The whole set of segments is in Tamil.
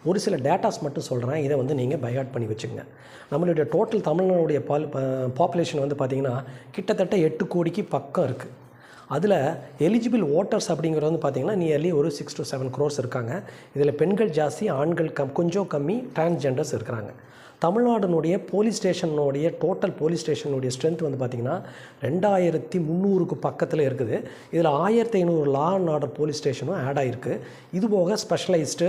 ஒரு சில டேட்டாஸ் மட்டும் சொல்கிறேன், இதை வந்து நீங்கள் பைஹார்ட் பண்ணி வச்சுக்கங்க. நம்மளுடைய டோட்டல் தமிழ்நாடுடைய பாப்புலேஷன் வந்து பார்த்திங்கன்னா கிட்டத்தட்ட 8 கோடிக்கு பக்கம் இருக்குது. அதில் எலிஜிபிள் ஓட்டர்ஸ் அப்படிங்கிறது வந்து பார்த்திங்கன்னா நியர்லி ஒரு 6 to 7 crores இருக்காங்க. இதில் பெண்கள் ஜாஸ்தி, ஆண்கள் கொஞ்சம் கம்மி, டிரான்ஸ்ஜெண்டர்ஸ் இருக்கிறாங்க. தமிழ்நாடுனுடைய போலீஸ் ஸ்டேஷனுடைய டோட்டல் போலீஸ் ஸ்டேஷனுடைய ஸ்ட்ரென்த் வந்து பார்த்திங்கன்னா 2300க்கு பக்கத்தில் இருக்குது. இதில் 1500 லா அண்ட் ஆர்டர் போலீஸ் ஸ்டேஷனும் ஆட் ஆகிருக்கு. இது போக ஸ்பெஷலைஸ்டு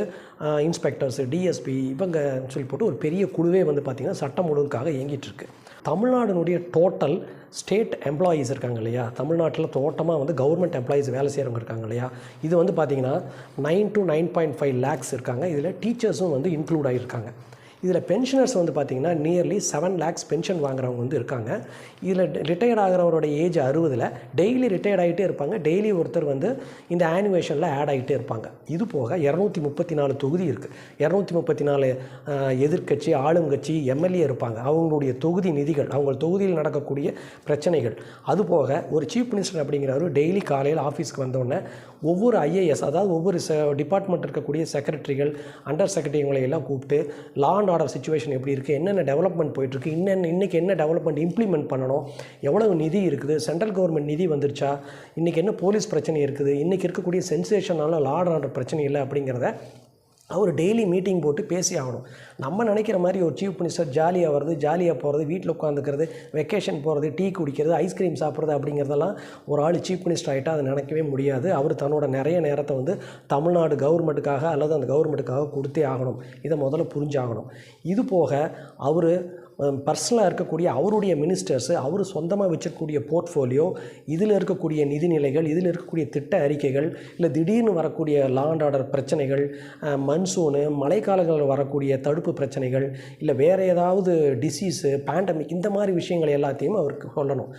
இன்ஸ்பெக்டர்ஸு, டிஎஸ்பி இவங்க சொல்லி போட்டு ஒரு பெரிய குழுவே வந்து பார்த்திங்கன்னா சட்டம் ஒழுங்குக்காக இயங்கிட்டுருக்கு. தமிழ்நாடுனுடைய டோட்டல் ஸ்டேட் எம்ப்ளாயீஸ் இருக்காங்க இல்லையா, தமிழ்நாட்டில் தோட்டமாக வந்து கவர்மெண்ட் எம்ப்ளாயீஸ் வேலை செய்கிறவங்க இருக்காங்க இல்லையா, இது வந்து பார்த்திங்கன்னா 9 to 9.5 lakhs இருக்காங்க. இதில் டீச்சர்ஸும் வந்து இன்க்ளூட் ஆகியிருக்காங்க. இதில் பென்ஷனர்ஸ் வந்து பார்த்திங்கன்னா நியர்லி 7 lakhs பென்ஷன் வாங்குறவங்க வந்து இருக்காங்க. இதில் ரிட்டையர்ட் ஆகிறவரோட ஏஜ் 60, டெய்லி ரிட்டையர்ட் ஆகிட்டே இருப்பாங்க. டெய்லி ஒருத்தர் வந்து இந்த ஆனிவேஷனில் ஆட் ஆகிட்டே இருப்பாங்க. இது போக 234 தொகுதி இருக்குது. 234 எதிர்க்கட்சி, ஆளுங்கட்சி, எம்எல்ஏ இருப்பாங்க. அவங்களுடைய தொகுதி நிதிகள், அவங்க தொகுதியில் நடக்கக்கூடிய பிரச்சனைகள், அதுபோக ஒரு சீஃப் மினிஸ்டர் அப்படிங்கிறவர் டெய்லி காலையில் ஆஃபீஸ்க்கு வந்தோடனே ஒவ்வொரு ஐஏஎஸ், அதாவது ஒவ்வொரு டிபார்ட்மெண்ட் இருக்கக்கூடிய செக்ரட்டரிகள், அண்டர் செக்ரட்டரிகளை எல்லாம் கூப்பிட்டு லா அண்ட் ஆர்டர் சிச்சுவேஷன் எப்படி இருக்குது, என்னென்ன டெவலப்மெண்ட் போயிட்டுருக்கு, இன்றைக்கி என்ன டெவலப்மெண்ட் இம்ப்ளிமெண்ட் பண்ணணும், எவ்வளவு நிதி இருக்குது, சென்ட்ரல் கவர்மெண்ட் நிதி வந்துருச்சா, இன்றைக்கி என்ன போலீஸ் பிரச்சனை இருக்குது, இன்றைக்கி இருக்கக்கூடிய சென்சேஷனால லா அண்ட் ஆர்டர் பிரச்சனை இல்லை அப்படிங்கிறத அவர் டெய்லி மீட்டிங் போட்டு பேசி ஆகணும். நம்ம நினைக்கிற மாதிரி ஒரு சீஃப் மினிஸ்டர் ஜாலியாக வருது, ஜாலியாக போகிறது, வீட்டில் உட்காந்துக்கிறது, வெக்கேஷன் போகிறது, டீ குடிக்கிறது, ஐஸ்கிரீம் சாப்பிட்றது அப்படிங்கிறதெல்லாம் ஒரு ஆள் சீஃப் மினிஸ்டர் ஆகிட்டால் அதை நினைக்கவே முடியாது. அவர் தன்னோட நிறைய நேரத்தை வந்து தமிழ்நாடு கவர்மெண்ட்டுக்காக அல்லது அந்த கவர்மெண்ட்டுக்காக கொடுத்தே ஆகணும். இதை முதல்ல புரிஞ்சாகணும். இது போக அவர் பர்சனலாக இருக்கக்கூடிய அவருடைய மினிஸ்டர்ஸு, அவர் சொந்தமாக வச்சிருக்கக்கூடிய போர்ட்ஃபோலியோ, இதில் இருக்கக்கூடிய நிதிநிலைகள், இதில் இருக்கக்கூடிய திட்ட அறிக்கைகள், இல்லை திடீர்னு வரக்கூடிய லா அண்ட் ஆர்டர் பிரச்சனைகள், மன்சூனு, மழைக்காலங்களில் வரக்கூடிய தடுப்பு பிரச்சனைகள், இல்லை வேறு ஏதாவது டிசீஸு, பேண்டமிக், இந்த மாதிரி விஷயங்கள் எல்லாத்தையும் அவருக்கு சொல்லணும்.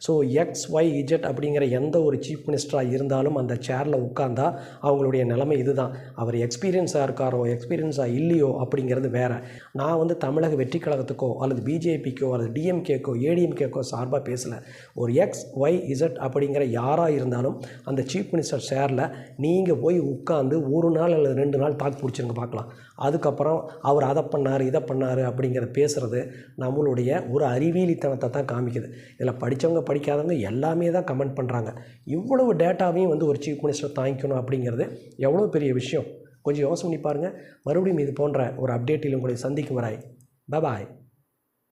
ஸோ XYZ அப்படிங்கிற எந்த ஒரு சீஃப் மினிஸ்டராக இருந்தாலும் அந்த சேரில் உட்கார்ந்தா அவங்களுடைய நிலைமை இதுதான். அவர் எக்ஸ்பீரியன்ஸாக இருக்காரோ எக்ஸ்பீரியன்ஸாக இல்லையோ அப்படிங்கிறது வேறு. நான் வந்து தமிழக வெற்றி கழகத்துக்கோ அல்லது பிஜேபிக்கோ அல்லது டிஎம்கேக்கோ ஏடிஎம்கேக்கோ சார்பாக பேசலை. ஒரு XYZ அப்படிங்கிற யாராக இருந்தாலும் அந்த சீஃப் மினிஸ்டர் சேரில் நீங்கள் போய் உட்காந்து ஒரு நாள் அல்லது 2 நாள் டாக் பிடிச்சிருங்க பார்க்கலாம். அதுக்கப்புறம் அவர் அதை பண்ணார் இதை பண்ணார் அப்படிங்கிற பேசுகிறது நம்மளுடைய ஒரு அறிவியலித்தனத்தை தான் காமிக்குது. இதில் படித்தவங்க படிக்காதவங்க எல்லாமே தான் கமெண்ட் பண்ணுறாங்க. இவ்வளவு டேட்டாவையும் வந்து ஒரு சீஃப் மினிஸ்டர் தாங்கிக்கணும் அப்படிங்கிறது எவ்வளோ பெரிய விஷயம். கொஞ்சம் யோசனை பண்ணி பாருங்கள். மறுபடியும் இது போன்ற ஒரு அப்டேட்டில் உங்களை சந்திக்கும் வரை பாய்.